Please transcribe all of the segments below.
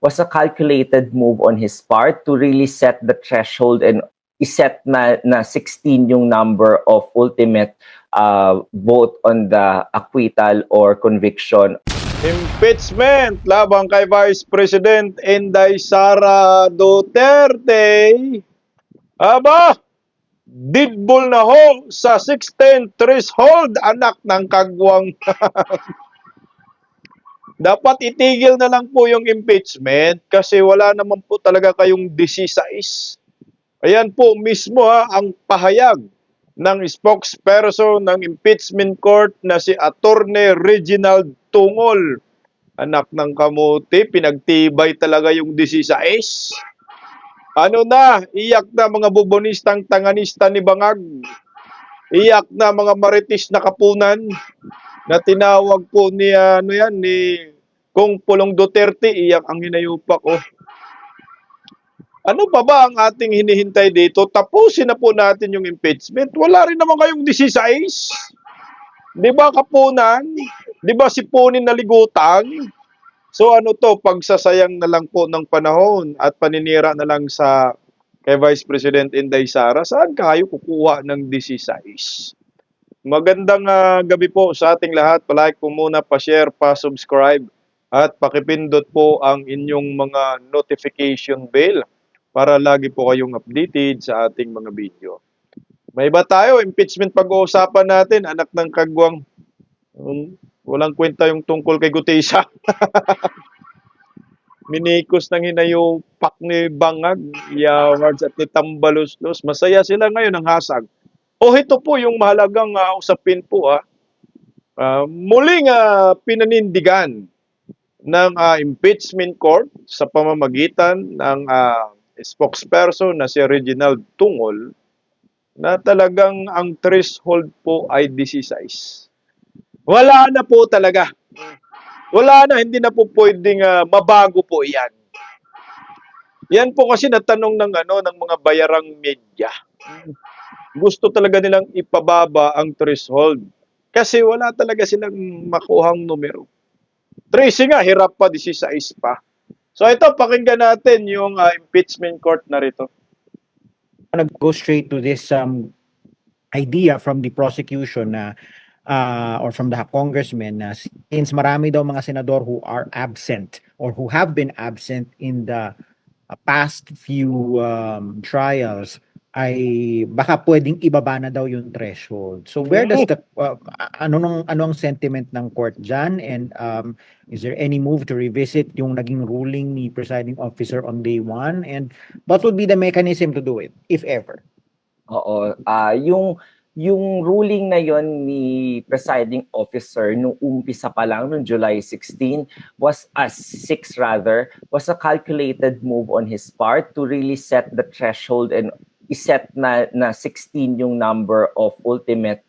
was a calculated move on his part to really set the threshold and iset na 16 yung number of ultimate vote on the acquittal or conviction. Impeachment laban kay Vice President Inday Sara Duterte. Aba, didbol na ho sa 16 threshold, anak ng kagwang. Dapat itigil na lang po yung impeachment kasi wala naman po talaga kayong 16. Ayan po mismo ang pahayag ng spokesperson ng impeachment court na si Attorney Reginald Tungol. Anak ng kamuti, pinagtibay talaga yung 16. Ano na, iyak na mga bubonistang tanganista ni Bangag. Iyak na mga maritis na kapunan na tinawag po ni Kung Pulong Duterte, iyak ang hinayupak ko. Ano pa ba ang ating hinihintay dito? Tapusin na po natin yung impeachment. Wala rin naman kayong 16. Di ba kapunan? Di ba sipunin na ligutan? So ano to, pagsasayang na lang po ng panahon at paninira na lang sa kay Vice President Inday Sara, saan kayo kukuha ng 16? Magandang gabi po sa ating lahat. Palike po muna, pa-share, pa-subscribe at pakipindot po ang inyong mga notification bell para lagi po kayong updated sa ating mga video. May iba tayo, impeachment pag-uusapan natin, anak ng kagwang. Walang kwenta yung tungkol kay Gutesa. Minikos ng hinayupak ni Bangag, Yawards at ni Tambaluslos. Masaya sila ngayon ng hasag. O ito po yung mahalagang usapin po. Muling pinanindigan ng impeachment court sa pamamagitan ng spokesperson na si Reginald Tungol na talagang ang threshold po ay 16. Wala na po talaga. Wala na, hindi na po pwedeng mabago po yan. Yan po kasi natanong ng mga bayarang media. Gusto talaga nilang ipababa ang threshold kasi wala talaga silang makuhang numero. 13 nga, hirap pa, 16 pa. So ito, pakinggan natin yung impeachment court na rito. I'm gonna go straight to this idea from the prosecution na or from the congressman na since marami daw mga senador who are absent or who have been absent in the past few trials ay baka pwedeng ibaba na daw yung threshold. So where does the ano ang sentiment ng court dyan, and is there any move to revisit yung naging ruling ni presiding officer on day 1, and what would be the mechanism to do it if ever? Oo, yung ruling na yon ni presiding officer nung umpisa pa lang noong July 16 was 6 rather, was a calculated move on his part to really set the threshold and iset na 16 yung number of ultimate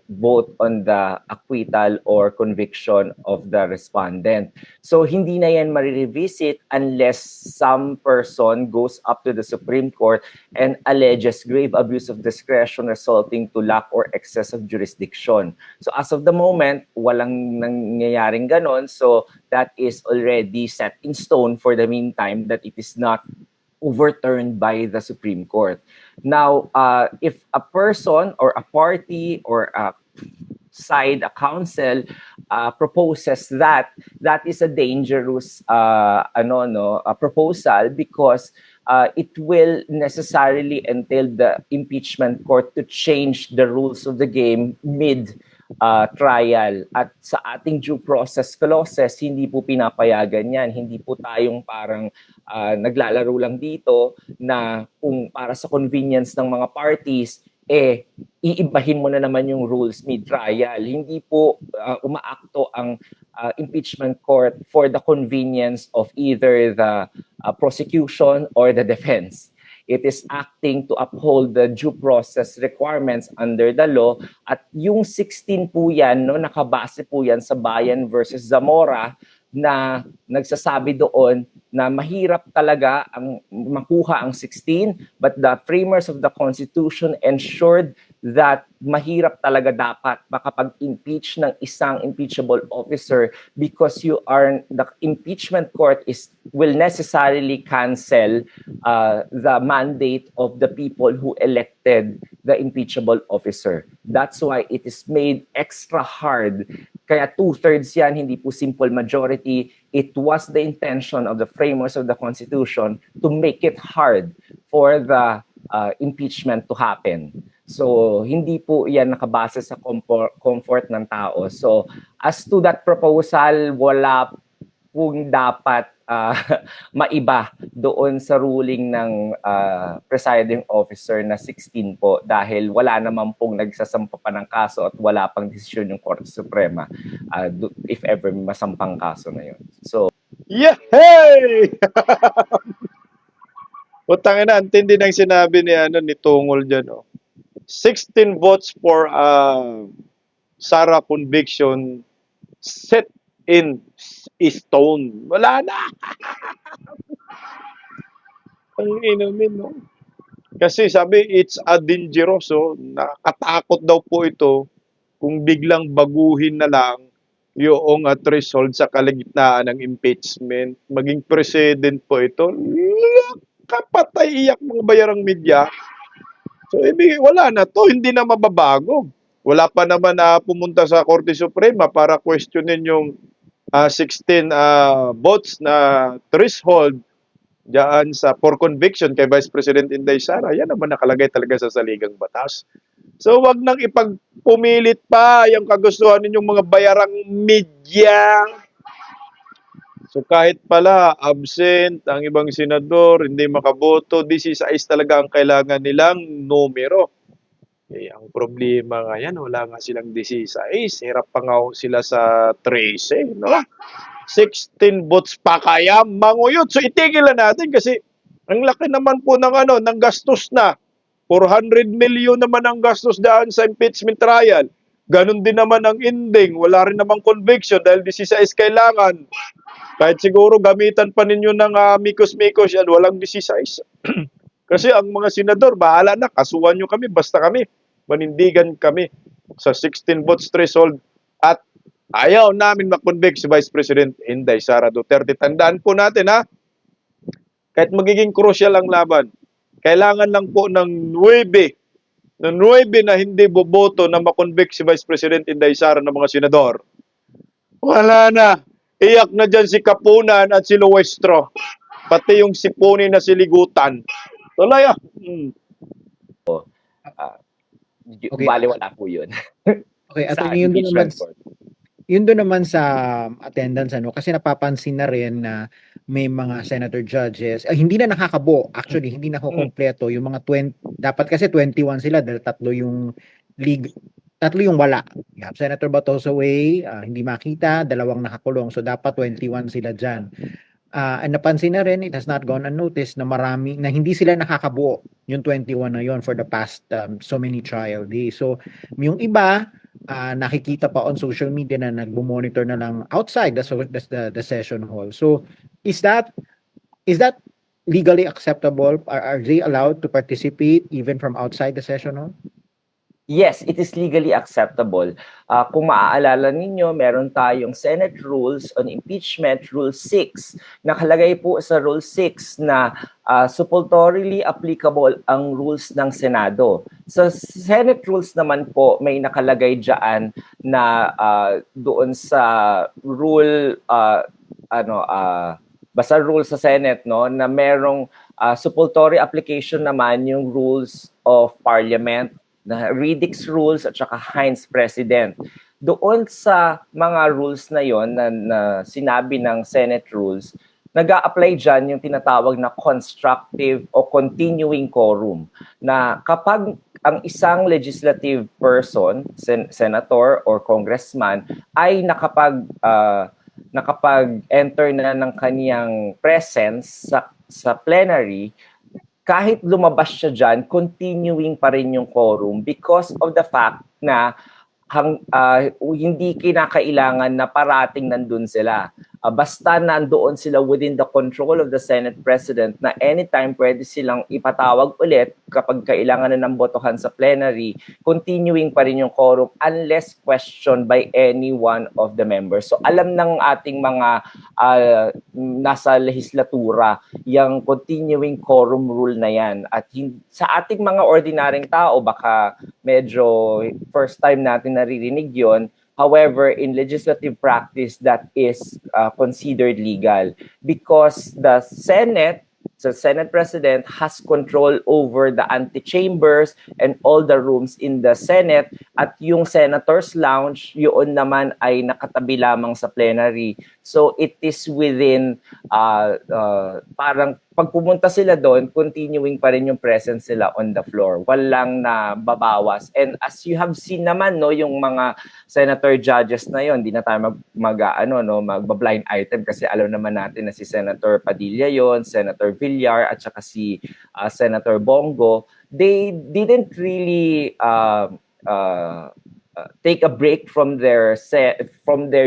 vote on the acquittal or conviction of the respondent. So hindi na yan marirevisit unless some person goes up to the Supreme Court and alleges grave abuse of discretion resulting to lack or excess of jurisdiction. So as of the moment, walang nangyayaring ganon. So that is already set in stone for the meantime that it is not overturned by the Supreme Court. Now, if a person or a party or a side, a council proposes that, that is a dangerous proposal because it will necessarily entail the impeachment court to change the rules of the game mid trial. At sa ating due process clauses, hindi po pinapayagan yan. Hindi po tayong parang naglalaro lang dito na kung para sa convenience ng mga parties, iibahin mo na naman yung rules mid-trial. Hindi po umaakto ang impeachment court for the convenience of either the prosecution or the defense. It is acting to uphold the due process requirements under the law. At yung 16 po yan, nakabase po yan sa Bayan versus Zamora na nagsasabi doon na mahirap talaga ang makuha ang 16, but the framers of the Constitution ensured that mahirap talaga dapat makapag-impeach ng isang impeachable officer because the impeachment court will necessarily cancel the mandate of the people who elected the impeachable officer. That's why it is made extra hard. Kaya 2/3 yan, hindi po simple majority. It was the intention of the framers of the Constitution to make it hard for the impeachment to happen. So, hindi po yan nakabase sa comfort ng tao. So, as to that proposal, wala pong dapat maiba doon sa ruling ng presiding officer na 16 po dahil wala naman pong nagsasampa pa ng kaso at wala pang desisyon yung Korte Suprema if ever masampang kaso na yun. So, Yay! Putang ina, antindi ng sinabi ni Tungol diyan, oh. 16 votes for Sara conviction set in stone. Wala na. Ang inumin, no? Kasi sabi, it's a dangerous, oh. Nakatakot daw po ito kung biglang baguhin na lang yung threshold sa kalagitnaan ng impeachment. Maging president po ito. Kapatay iyak mga bayarang media. So, wala na to, hindi na mababago. Wala pa naman na pumunta sa Korte Suprema para questionin yung 16 votes na threshold diyan for conviction kay Vice President Inday Sara. Yan naman nakalagay talaga sa saligang batas. So, wag nang ipagpumilit pa yung kagustuhan ninyong mga bayarang media. So kahit pala absent ang ibang senador, hindi makaboto, 16 talaga ang kailangan nilang numero. Eh, ang problema nga yan, wala nga silang 16. Hirap pa nga sila sa 13, no? 16 votes pa kaya manguyot. So itigil na natin kasi ang laki naman po ng gastos na. 400 million naman ang gastos daan sa impeachment trial. Ganon din naman ang ending. Wala rin namang conviction dahil 16 kailangan. Kahit siguro gamitan pa ninyo ng mikos-mikos yan, walang 16. Kasi ang mga senador, bahala na, kasuhan nyo kami, basta kami, manindigan kami sa 16 votes threshold at ayaw namin makonvict si Vice President Inday Sara Duterte. Tandaan po natin kahit magiging crucial ang laban, kailangan lang po ng 9 na hindi boboto na makonvict si Vice President Inday Sara ng mga senador. Wala na. Iyak na dyan si Kapunan at si Luestro. Pati yung sipuni na siligutan. Tuloy Okay. baliwala po yun. Okay, at Sa yun impeachment court. doon naman sa attendance kasi napapansin na rin na may mga senator judges hindi na nakakabuo, actually hindi na kukumpleto yung mga 20, dapat kasi 21 sila dahil tatlo yung wala. You have Senator Bato Way, hindi makita, 2 nakakulong, so dapat 21 sila diyan. And napansin na rin, it has not gone unnoticed na marami na hindi sila nakakabuo yung 21 na yon for the past so many trial days. So yung iba nakikita pa on social media na nagbo-monitor na lang outside the session hall. So is that legally acceptable? Are they allowed to participate even from outside the session hall? Yes, it is legally acceptable. Kung maaalala ninyo, meron tayong Senate Rules on Impeachment, Rule 6. Nakalagay po sa Rule 6 na suppletorily applicable ang rules ng Senado. Sa Senate Rules naman po, may nakalagay dyan na doon sa rule, basta rule sa Senate, no, na merong supplementary application naman yung Rules of Parliament, na Riddick's Rules at saka Hines President. Doon sa mga rules na yon na sinabi ng Senate Rules, nag-a-apply dyan yung tinatawag na constructive o continuing quorum. Na kapag ang isang legislative person, senator or congressman, ay nakapag-enter na ng kaniyang presence sa plenary, kahit lumabas siya dyan, continuing pa rin yung quorum because of the fact na hindi kinakailangan na parating nandun sila. basta nandoon sila within the control of the Senate President na anytime pwede silang ipatawag ulit kapag kailangan na ng botohan sa plenary, continuing pa rin yung quorum unless questioned by any one of the members. So alam ng ating mga nasa lehislatura yung continuing quorum rule na yan. At sa ating mga ordinaryong tao, baka medyo first time natin naririnig yon. However, in legislative practice, that is considered legal because the Senate President has control over the antechambers and all the rooms in the Senate, at yung Senator's Lounge, yun naman ay nakatabi lamang sa plenary. So it is within, parang pag pumunta sila doon, continuing pa rin yung presence sila on the floor. Walang nababawas. And as you have seen naman, no, yung mga senator judges na yon, hindi na tayo magba-blind item kasi alam naman natin na si Senator Padilla yon, Senator Villar, at saka si Senator Bongo. They didn't really take a break from their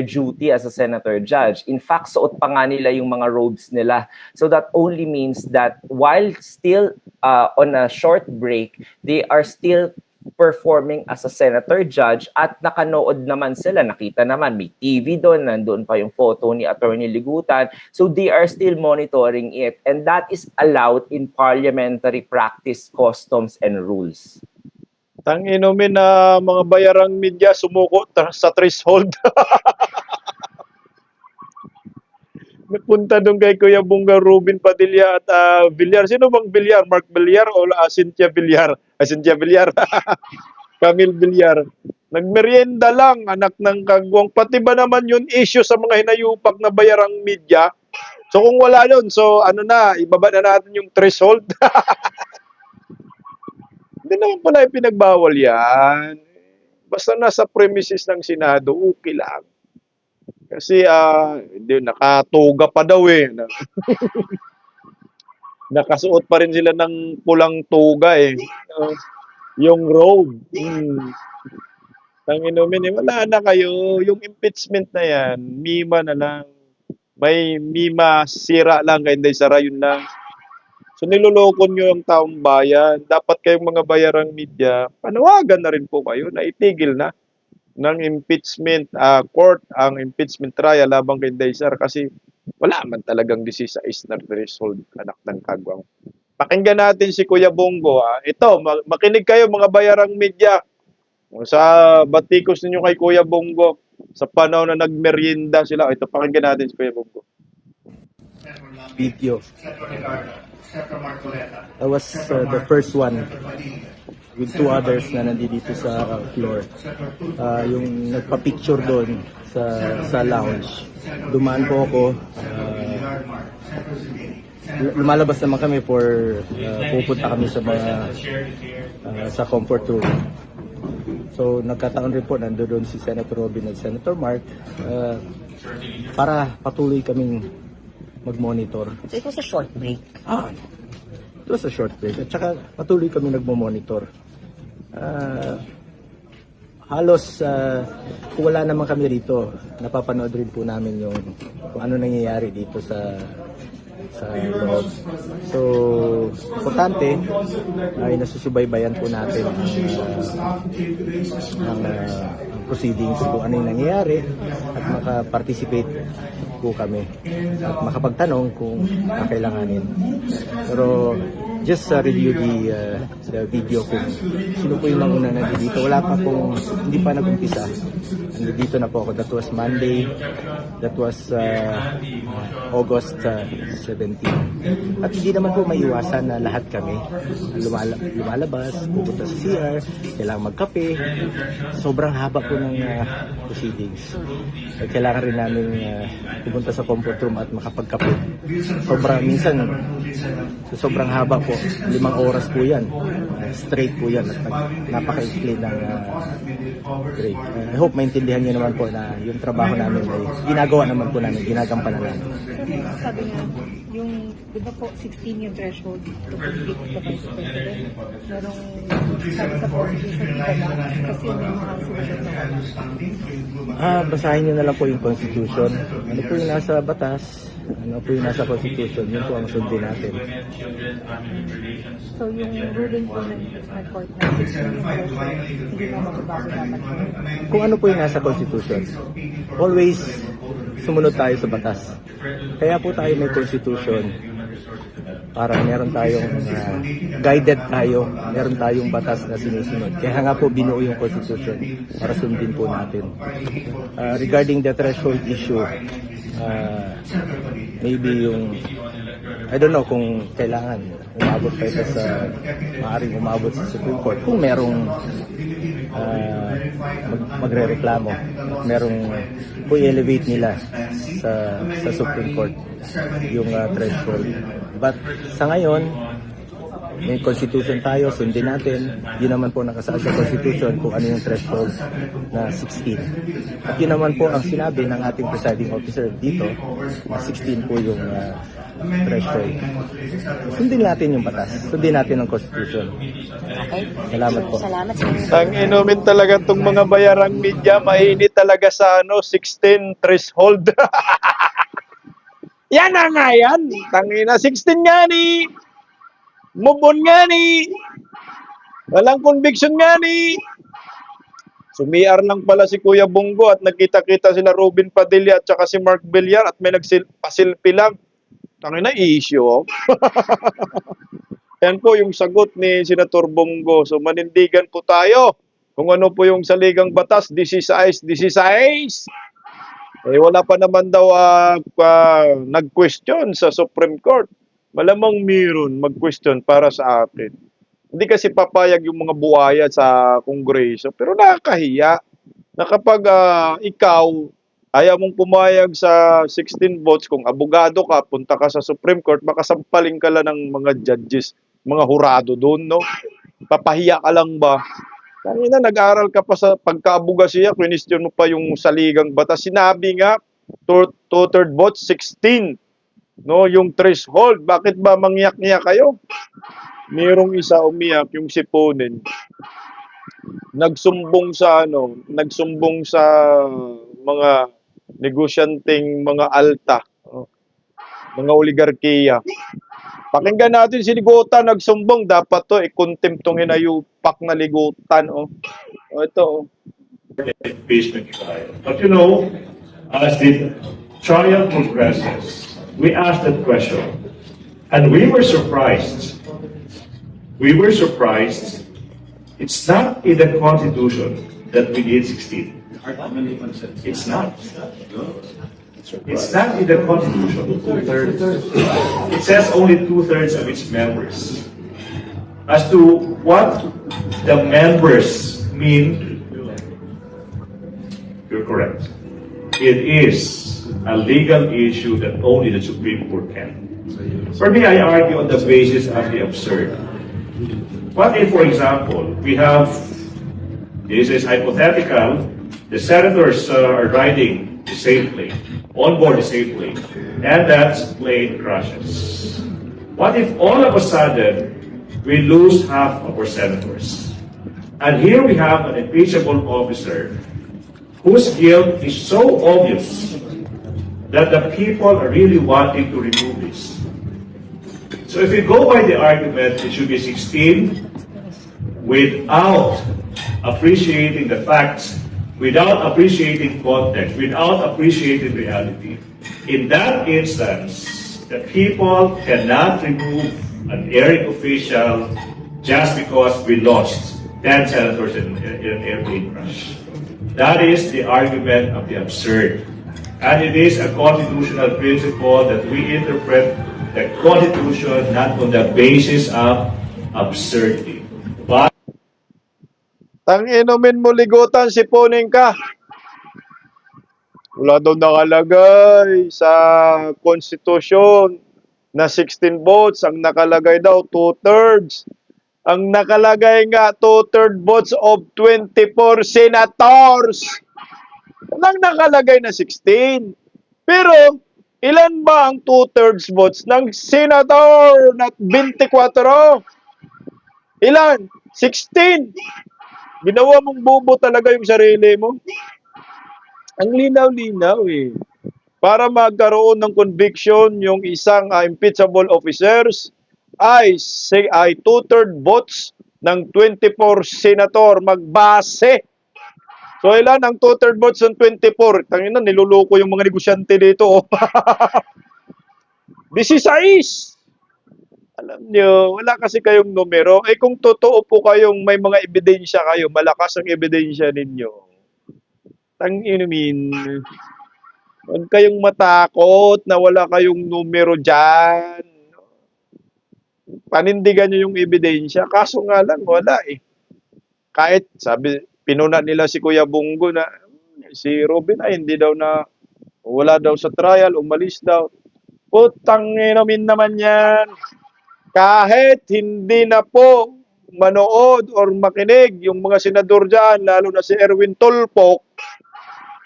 duty as a senator judge. In fact, suot pa nga nila yung mga robes nila. So that only means that while still on a short break, they are still performing as a senator judge at nakanood naman sila. Nakita naman, may TV doon, nandun pa yung photo ni Attorney Ligutan. So they are still monitoring it. And that is allowed in parliamentary practice, customs, and rules. Inumin na mga bayarang media sumuko sa threshold. Napunta doon kay Kuya Bunga Rubin Padilla at Villar. Sino bang Villar? Mark Villar o Cynthia Villar? Cynthia Villar. Camille Villar. Nagmerienda lang, anak ng kagwang. Pati ba naman yun issue sa mga hinayupak na bayarang media? So kung wala yun, so ibaba na natin yung threshold. Hindi naman pala ipinagbawal yan. Basta nasa premises ng Senado, okay lang. Kasi nakatuga pa daw eh. Nakasuot pa rin sila ng pulang tuga eh. Yung robe. Inumin, wala na kayo. Yung impeachment na yan, mima na lang. May mima, sira lang, kaya hindi sara yun lang. So niloloko nyo yung taong bayan. Dapat kayong mga bayarang media, panawagan na rin po kayo na itigil na ng impeachment court, ang impeachment trial labang kay Daysar kasi wala man talagang 16 na threshold, anak ng kagwang. Pakinggan natin si Kuya Bongo. Ito, makinig kayo mga bayarang media. Sa batikos ninyo kay Kuya Bongo, sa panahon na nagmerienda sila. Ito, pakinggan natin si Kuya Bongo. Video. I was the first one with two others na nandito sa floor. Yung nagpa-picture doon sa lounge. Dumaan po ako. Lumalabas naman kami for pupunta kami sa mga sa comfort room. So nagkataon rin po nandoon si Senator Robin at Senator Mark para patuloy kaming mag-monitor. So it was a short break? It was a short break. At saka patuloy kami nagmo-monitor. Halos kung wala naman kami rito, napapanood rin po namin yung kung ano nangyayari dito sa loob. So, importante ay nasusubaybayan po natin ang proceedings kung ano yung nangyayari at makaparticipate po kami at makapagtanong kung kakailanganin. Pero just review the video kung sino po yung mga una nandito. Wala pa pong, hindi pa nag-umpisa. Nandito na po ako. That was Monday. That was August 17. At hindi naman po maiwasan na lahat kami lumalabas, pupunta sa CR, kailangan magkape. Sobrang haba po ng proceedings. At kailangan rin namin pupunta sa comfort room at makapagkape. sobrang haba po, 5 oras po yan. Straight po yan at napaka-ikli ng break. I hope maintindihan niyo naman po na yung trabaho namin ay ginagawa naman po namin, ginagampanan namin. Sir, sabi nga, yung, di ba po, 16 yung threshold to compete the Vice President? Merong sabi sa prosecution iba ba? Kasi may mga senador na Basahin niyo na lang po yung Constitution. Ano po yung nasa batas, ano po yung nasa Constitution, yun po ang sundin natin. So yung ruling po ng impeachment court na 16 yung threshold, hindi na magbabago dapat po. Kung ano po yung nasa Constitution, always sumunod tayo sa batas. Kaya po tayo may Constitution para meron tayong guided tayo, meron tayong batas na sinusunod. Kaya nga po binuo yung Constitution para sundin po natin. Regarding the threshold issue, maybe yung I don't know kung kailangan umabot pa ito sa maaaring umabot sa Supreme Court kung merong magrereklamo, merong i-elevate nila sa Supreme Court yung threshold. But sa ngayon, may Constitution tayo, sundin natin. Yun naman po nakasaad sa Constitution kung ano yung threshold na 16. At yun naman po ang sinabi ng ating presiding officer dito na 16 po yung threshold. Sundin natin yung batas. Sundin natin ang Constitution. Okay. Salamat po. Salamat, sir. Ang inumin talaga itong mga bayarang media, mainit talaga sa 16 threshold. Yan na nga yan. Tangina, 16 nga ni. Move on nga ni. Walang conviction nga ni. Sumiar lang pala si Kuya Bongo at nagkita-kita sila Robin Padilla at saka si Mark Villar at may nagpasilpi lang. Tangina, issue. Oh. Yan po yung sagot ni Senator Bongo. So manindigan po tayo kung ano po yung saligang batas, 16. Eh wala pa naman daw nag-question sa Supreme Court. Malamang meron mag-question para sa atin. Hindi kasi papayag yung mga buhaya sa Kongreso. Pero nakakahiya na kapag ikaw ayaw mong pumayag sa 16 votes, kung abogado ka, punta ka sa Supreme Court, makasampaling ka lang ng mga judges, mga hurado doon, no? Papahiya ka lang ba? Kanina, nag-aral ka pa sa pagka-abogasiya, question mo pa yung saligang batas. Sinabi nga, two-third votes, 16. No, yung threshold. Bakit ba mangyak-nyak kayo? Merong isa umiyak, yung siponin. Nagsumbong sa mga negosyanteng mga alta, mga oligarkiya. Pakinggan natin si Ligutan nagsumbong, dapat to i-contempt tong hinayupak na Ligutan. Ito. Impeachment trial. But you know, as the trial progresses, we asked that question, and we were surprised. We were surprised. It's not in the Constitution that we need 16. It's not. It's not in the Constitution. It says only 2/3 of its members. As to what the members mean, you're correct. It is a legal issue that only the Supreme Court can. For me, I argue on the basis of the absurd. What if, for example, we have, this is hypothetical, the senators are riding the same plane, on board the same plane, and that plane crashes. What if all of a sudden we lose half of our senators? And here we have an impeachable officer whose guilt is so obvious that the people are really wanting to remove this. So if you go by the argument, it should be 16 without appreciating the facts, without appreciating context, without appreciating reality. In that instance, the people cannot remove an erring official just because we lost 10 senators in an airplane crash. That is the argument of the absurd. And it is a constitutional principle that we interpret the Constitution not on the basis of absurdity, but Tang inumin mo Ligutan, siponin ka. Wala daw nakalagay sa konstitusyon na 16 votes. Ang nakalagay daw 2/3. Ang nakalagay nga 2/3 votes of 24 senators. Walang nakalagay na 16. Pero ilan ba ang 2/3 votes ng senator na 24? Ilan? 16. Ginawa mong bobo talaga yung sarili mo. Ang linaw-linaw eh. Para magkaroon ng conviction yung isang impeachable officers ay 2/3 votes ng 24 senator magbase. So ilan ang 2/3 votes ng 24? Tangina, niluloko yung mga negosyante dito. 16. Alam nyo, wala kasi kayong numero. Eh kung totoo po kayong may mga ebidensya kayo, malakas ang ebidensya ninyo. Tangina, huwag kayong matakot na wala kayong numero dyan. Panindigan nyo yung ebidensya. Kaso nga lang, wala eh. Kahit sabi, pinuna nila si Kuya Bungo na si Robin ay hindi daw na wala daw sa trial, umalis daw. Putang inamin naman yan. Kahit hindi na po manood or makinig yung mga senador dyan, lalo na si Erwin Tulfo,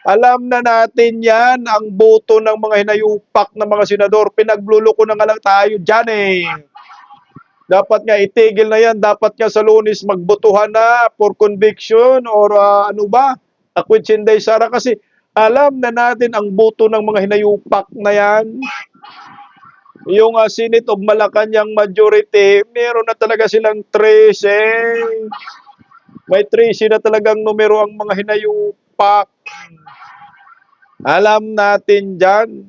alam na natin yan, ang boto ng mga hinayupak ng mga senador. Pinagluloko na nga lang tayo dyan eh. Dapat nga itigil na yan. Dapat nga sa Lunes magbotohan na for conviction or ano ba, acquit si Inday Sara. Kasi alam na natin ang boto ng mga hinayupak na yan. Yung Senate of Malacanang majority, meron na talaga silang 13. May 13 na talagang numero ang mga hinayupak. Alam natin dyan.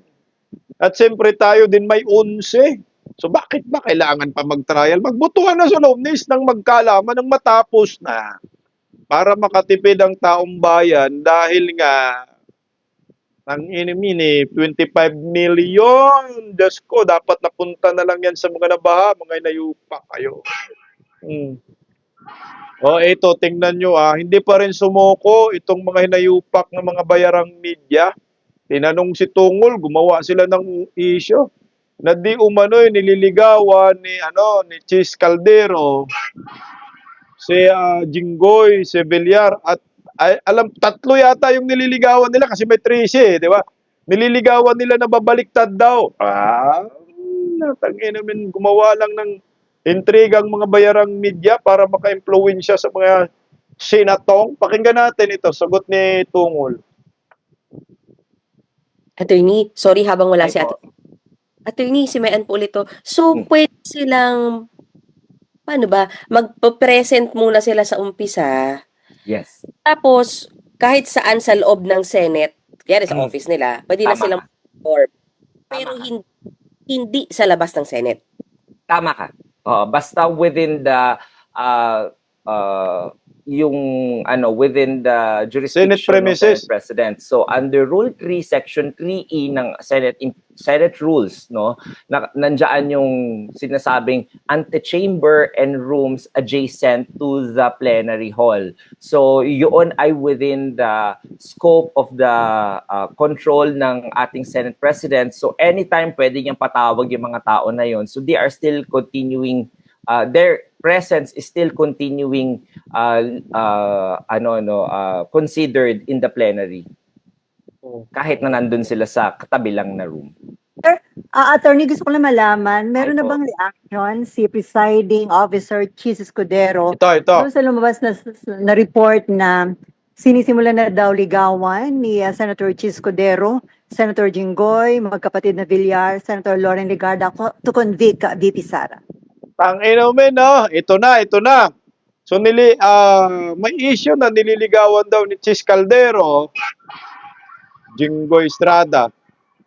At siyempre tayo din may 11. So bakit ba kailangan pa mag-trial? Magbotohan na sa Lunes nang magkaalaman ng matapos na. Para makatipid ang taong bayan dahil nga ang inimini, 25 million. Diyos ko, dapat napunta na lang yan sa mga nabaha, mga inayupa kayo. O ito, tingnan nyo hindi pa rin sumuko itong mga hinayupak ng mga bayarang media. Tinanong si Tungol, gumawa sila ng issue na di umano'y nililigawan ni Chis Caldero, si Jinggoy, si Villar, at alam, 3 yata yung nililigawan nila kasi may 13 di ba? Nililigawan nila na babaliktad daw. Natangin namin, gumawa lang ng intrigang mga bayarang media para maka-impluwensya sa mga senatong. Pakinggan natin ito, sagot ni Tungol. Attorney, sorry habang wala si Ay po. Attorney, si Mayan po ulit to. So, pwede silang, paano ba, magpa-present muna sila sa umpisa. Yes. Tapos, kahit saan sa loob ng Senate, kaya sa office nila, pwede na Tama silang ka. perform. Tama Pero ka. hindi sa labas ng Senate. Tama ka. Basta within the within the jurisdiction Senate premises. of the President. So under Rule 3 Section 3E ng Senate rules, no, nandiyan yung sinasabing antechamber and rooms adjacent to the plenary hall. So yun ay within the scope of the control ng ating Senate President. So anytime pwede niyang patawag yung mga tao na yon. So they are still continuing, their presence is still continuing considered in the plenary. Kahit na nandun sila sa katabi lang na room. Attorney, gusto ko lang malaman, meron Ay na po. bang reaction si presiding officer Chis Escudero Ito. doon sa lumabas na report na sinisimula na daw ligawan ni Senator Chis Escudero, Senator Jinggoy, magkapatid na Villar, Senator Loren Legarda to convict VP Sara? Inumin, no? Ito na. So may issue na nililigawan daw ni Chis Caldero, Jinggoy Estrada,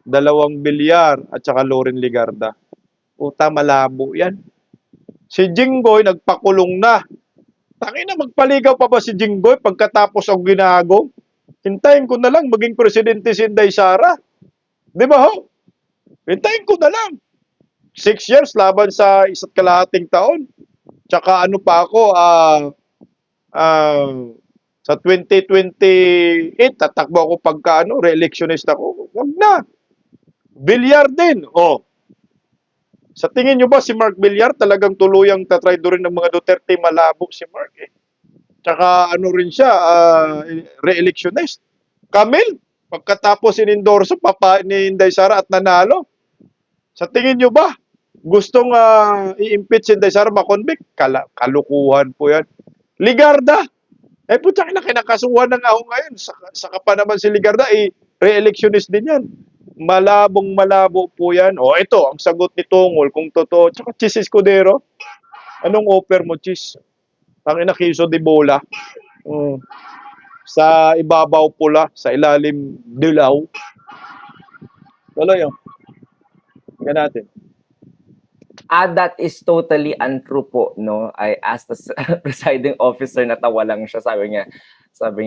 2 Villar at saka Loren Legarda. Puta, malabo yan. Si Jinggoy nagpakulong na. Tangina, magpaligaw pa ba si Jinggoy pagkatapos ang ginagong? Hintayin ko na lang maging presidente si Inday Sara. Di ba ho? Hintayin ko na lang. 6 years laban sa 1.5 taon. Tsaka ano pa ako, Sa 2028, tatakbo ako pagka re-electionist ako. Wag na. Villar din. Oh. Sa tingin nyo ba si Mark Villar talagang tuluyang tatry rin ng mga Duterte? Malabo si Mark eh. Tsaka rin siya, re-electionist. Camille, pagkatapos inendorso ni Inday Sara at nanalo. Sa tingin nyo ba, gustong i-impeach si Inday Sara, makonvict? Kalukuhan po yan. Ligarda, putang ina, kinakasuhan na nga ako ngayon. Saka pa naman si Ligarda, re-electionist din yan. Malabong-malabo po yan. O, ito, ang sagot ni Tungol, kung totoo. Tsaka Chis Escudero, anong offer mo, Chis? Ang ina, kiso de bola. Sa ibabaw pula, sa ilalim dilaw. Tuloy yun. Tingnan natin. That is totally untrue po, no? I asked the presiding officer, natawa lang siya, sabi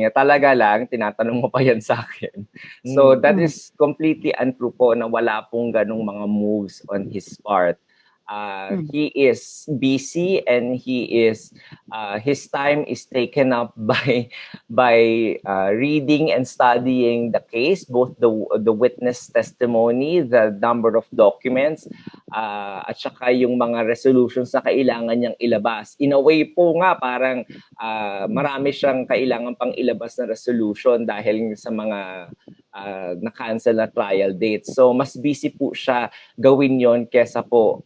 niya, talaga lang, tinatanong mo pa yan sa akin. So that is completely untrue po na wala pong ganung mga moves on his part. He is busy and his time is taken up by reading and studying the case, both the witness testimony, the number of documents, at saka yung mga resolutions na kailangan niyang ilabas. In a way po nga, parang marami siyang kailangan pang ilabas na resolution dahil sa mga na-cancel na trial dates. So, mas busy po siya gawin yon kesa po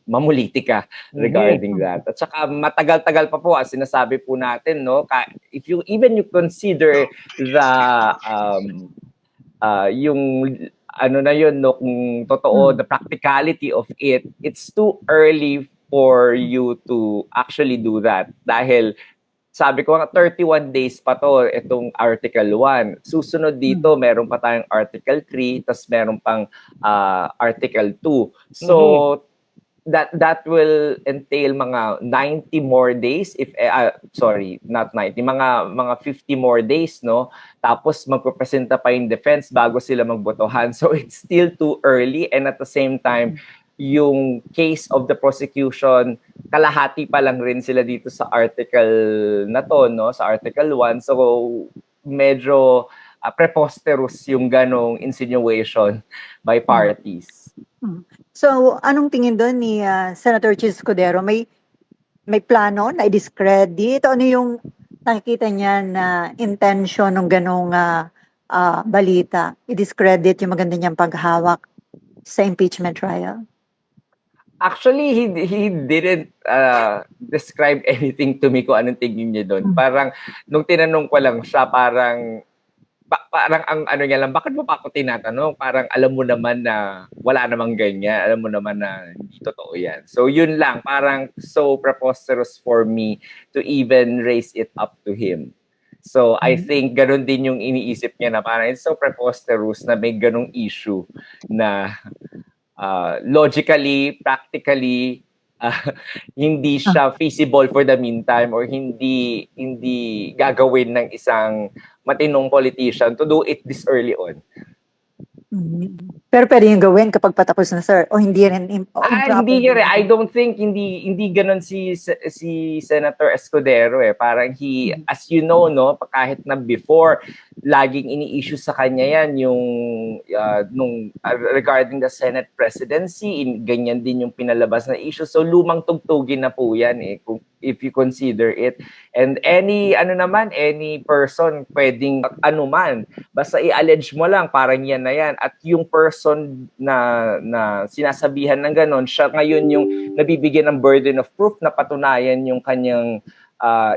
mamuliti ka regarding that. At saka matagal-tagal pa po, sinasabi po natin, no? If you consider the yung na yun, no, kung totoo, the practicality of it, it's too early for you to actually do that. Dahil sabi ko nga, 31 days pa to, itong Article 1. Susunod dito, meron pa tayong Article 3, tas meron pang Article 2. So, that will entail mga 90 more days, sorry, not 90, mga 50 more days, no? Tapos magpapresenta pa yung defense bago sila magbotohan. So, it's still too early, and at the same time, yung case of the prosecution, kalahati pa lang rin sila dito sa article na to, no? Sa Article 1. So, medyo preposterous yung ganong insinuation by parties. So, anong tingin doon ni Senator Chis Escudero? May plano na i-discredit? Ano yung nakikita niya na intention ng ganong balita? I-discredit yung maganda niyang paghawak sa impeachment trial? Actually, he didn't describe anything to me kung anong tingin niya doon. Parang, nung tinanong ko lang siya, parang ang ano niya lang, bakit mo pa ako tinatanong? Parang alam mo naman na wala namang ganyan. Alam mo naman na hindi totoo yan. So, yun lang. Parang so preposterous for me to even raise it up to him. So, I think ganun din yung iniisip niya na parang it's so preposterous na may ganung issue na logically, practically, hindi siya feasible for the meantime or hindi gagawin ng isang matinong politician to do it this early on. Pero pwede yung gawin kapag patapos na, sir, o hindi rin hindi rin. I don't think hindi ganun si Senator Escudero eh. Parang as you know, no, kahit na before, laging ini-issue sa kanya yan yung regarding the Senate presidency, ganyan din yung pinalabas na issue. So lumang tugtugin na po yan eh, if you consider it. And any person pwedeng anuman, basta i-allege mo lang, parang yan na yan. At yung person na sinasabihan ng ganon, siya ngayon yung nabibigyan ng burden of proof na patunayan yung kanyang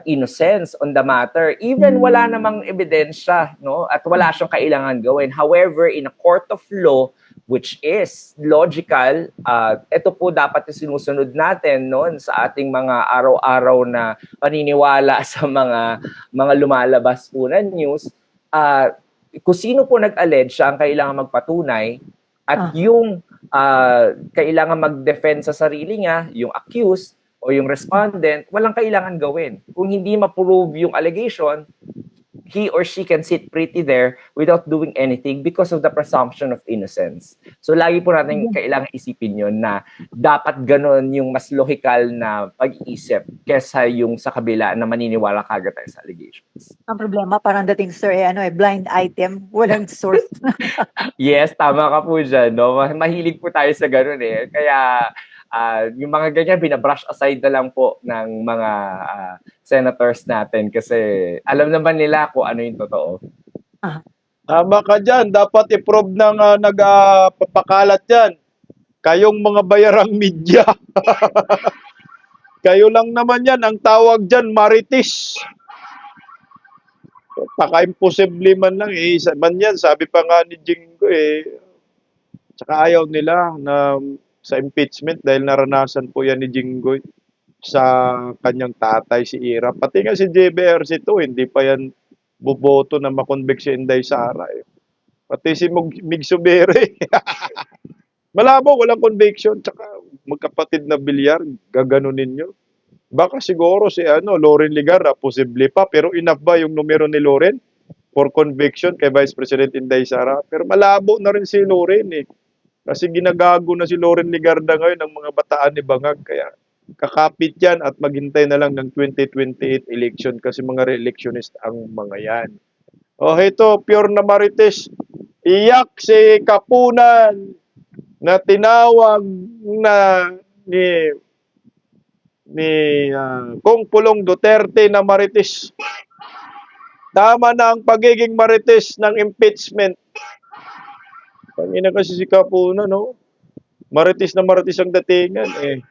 innocence on the matter. Even wala namang ebidensya, no? At wala siyang kailangan gawin. However, in a court of law, which is logical, ito po dapat yung sinusunod natin, no, sa ating mga araw-araw na paniniwala sa mga lumalabas po na news. Kung sino po nag-allege, siya ang kailangan magpatunay at yung kailangan mag-defend sa sarili niya, yung accused o yung respondent, walang kailangan gawin. Kung hindi ma-prove yung allegation, he or she can sit pretty there without doing anything because of the presumption of innocence. So lagi po natin kailangan isipin yun na dapat ganon yung mas logical na pag-iisip kesa yung sa kabila na maniniwala kagad tayo sa allegations. Ang problema, parang dating sir, blind item, walang source. Yes, tama ka po dyan. No? Mahilig po tayo sa ganun eh. Kaya yung mga ganyan, binabrush aside na lang po ng mga senators natin kasi alam naman nila kung ano yung totoo. Tama ka dyan. Dapat i-prove ng nagpapakalat yan. Kayong mga bayarang media. Kayo lang naman yan. Ang tawag dyan, marites. Paka-imposible man lang eh. Isa man yan. Sabi pa nga ni Jinggo eh. Tsaka ayaw nila na sa impeachment dahil naranasan po yan ni Jinggoy sa kanyang tatay si Ira. Pati nga si JBRC2, hindi pa yan buboto na makonvict si Inday Sara. Eh. Pati si Mig Subere. Malabo, walang conviction. Tsaka magkapatid na Bilyar, gaganunin nyo. Baka siguro si Loren Ligarda, posible pa. Pero enough ba yung numero ni Loren for conviction kay Vice President Inday Sara? Pero malabo na rin si Loren eh. Kasi ginagago na si Loren Ligarda ngayon ng mga bataan ni Bangag. Kaya kakapit yan at maghintay na lang ng 2028 election kasi mga re-electionist ang mga yan. Oh, ito, pure na marites. Iyak si Kapunan na tinawag na ni Kong Pulong Duterte na marites. Tama na ang pagiging marites ng impeachment. Pangina kasi si Kapunan, no? Marites na marites ang datingan, eh.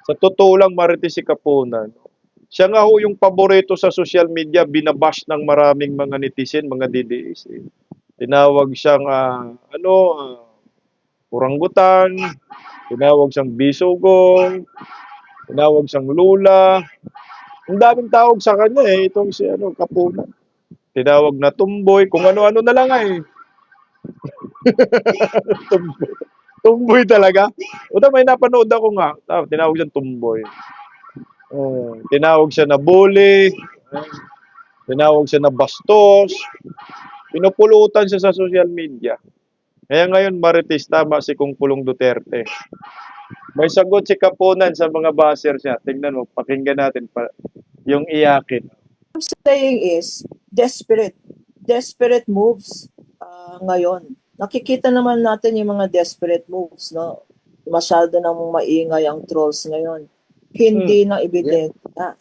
Sa totoo lang, marites si Kapunan. Siya nga ho yung paborito sa social media, binabash ng maraming mga netizen, mga DDS. Eh. Tinawag siyang, oranggutan, tinawag siyang bisugong, tinawag siyang lula. Ang daming tawag sa kanya, eh, itong si Kapunan. Tinawag na tumboy, kung ano-ano na lang, eh. Tumboy talaga. O may napanood ako nga. Tinawag siya tumboy. Tinawag siya na bully. Tinawag siya na bastos. Pinupulutan siya sa social media. Kaya ngayon, marites, tama si Kong Pulong Duterte. May sagot si Kapunan sa mga baser niya. Tingnan mo, pakinggan natin pa yung iyakin. I'm saying is, desperate moves ngayon. Nakikita naman natin yung mga desperate moves, no? Masyado nang maingay ang trolls ngayon. Hindi na ebidente. Yeah.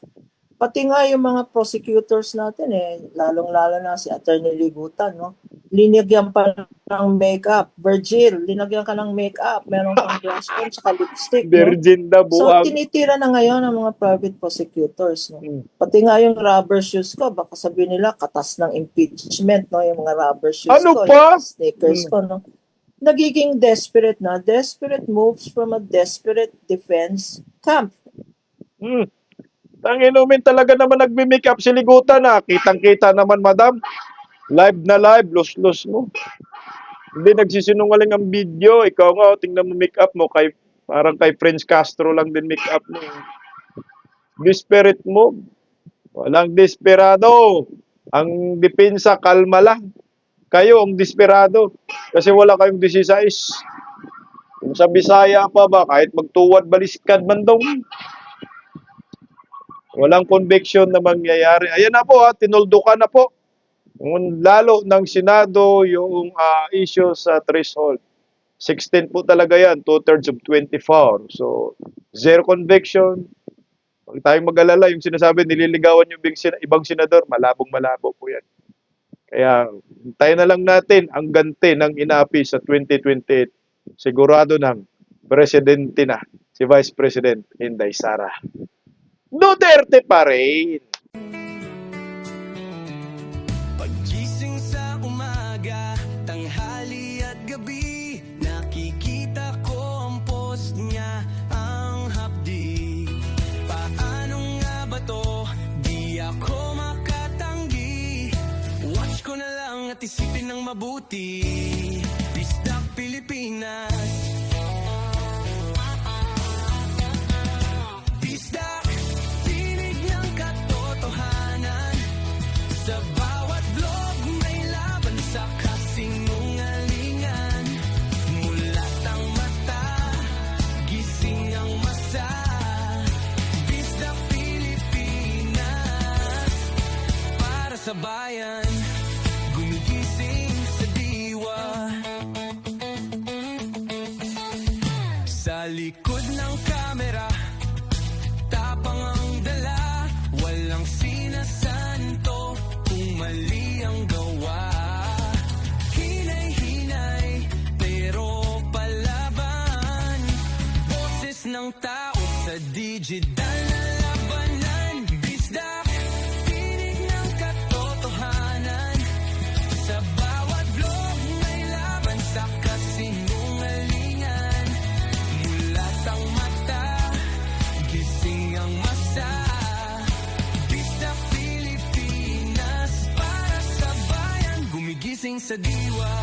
Pati nga yung mga prosecutors natin, lalong-lalo na si Attorney Ligutan, no? Linagyan pa ng makeup. Virgil, linagyan ka ng makeup. Meron kang blush on, saka lipstick. Virgin no? na buwag. So, tinitira na ngayon ng mga private prosecutors. No? Pati nga yung rubber shoes ko, baka sabihin nila, katas ng impeachment, no? Yung mga rubber shoes ko, pa? yung sneakers ko. No? Nagiging desperate na. Desperate moves from a desperate defense camp. Inumin talaga naman nagme-make up si Ligutan na. Kitang-kita naman, madam. Live na live, lus-lus mo. Hindi nagsisinungaling ang video. Ikaw nga, tingnan mo make up mo. Parang kay Prince Castro lang din make up mo. Desperate mo. Walang desperado. Ang depensa, kalma lang. Kayo ang desperado. Kasi wala kayong 16. Kung sa Bisaya pa ba, kahit magtuwad baliskad man daw. Walang conviction na mangyayari. Ayan na po, tinuldukan na po. Lalo ng Senado yung issue sa threshold. 16 po talaga yan, 2/3 of 24. So, zero conviction. Huwag tayong mag-alala, yung sinasabi, nililigawan yung ibang senador, malabong-malabo po yan. Kaya, tayo na lang natin ang ganti ng inapi sa 2028. Sigurado ng presidente na si Vice President Inday Sara. Duterte pa rin. Paggising sa umaga, tanghali at gabi, nakikita ko ang post niya, ang hapdi. Paano nga ba to? Di ako makatanggi. Watch ko na lang at isipin ng mabuti. Bisdak Pilipinas. Bisdak, tinig ng katotohanan. likod ng kamera, tapang ang dala, walang sinasanto kung mali ang gawa. Hinay-hinay, pero palaban, boses ng tao sa digital na labanan. Bisdak, tinig ng katotohanan, sa bawat vlog may laban sa kasinungalingan. Mulat ang mata, gising ang masa. Bisdak Pilipinas, para sa bayan, gumigising sa diwa.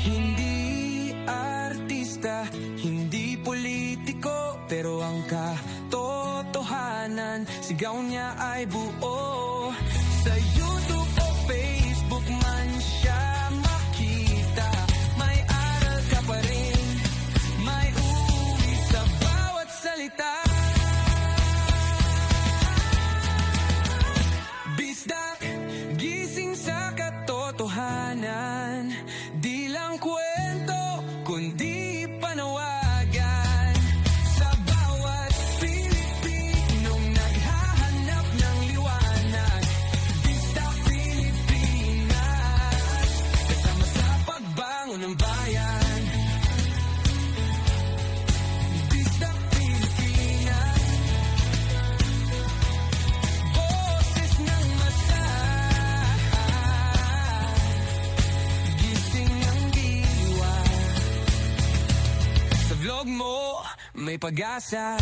Hindi artista, hindi politiko, pero ang katotohanan, sigaw niya ay buo. Sa YouTube o Facebook man siya makita, may aral ka pa rin, may uwi sa bawat salita. Bisdak, gising sa katotohanan, di lang kwento, kundi panawagan. Sa bawat Pilipinong naghahanap ng liwanag, Bisdak Pilipinas, kasama sa pagbangon ng bayan. Bisdak Pilipinas, boses ng masa, gising ang diwa. Sa vlog mo, may pag-asa.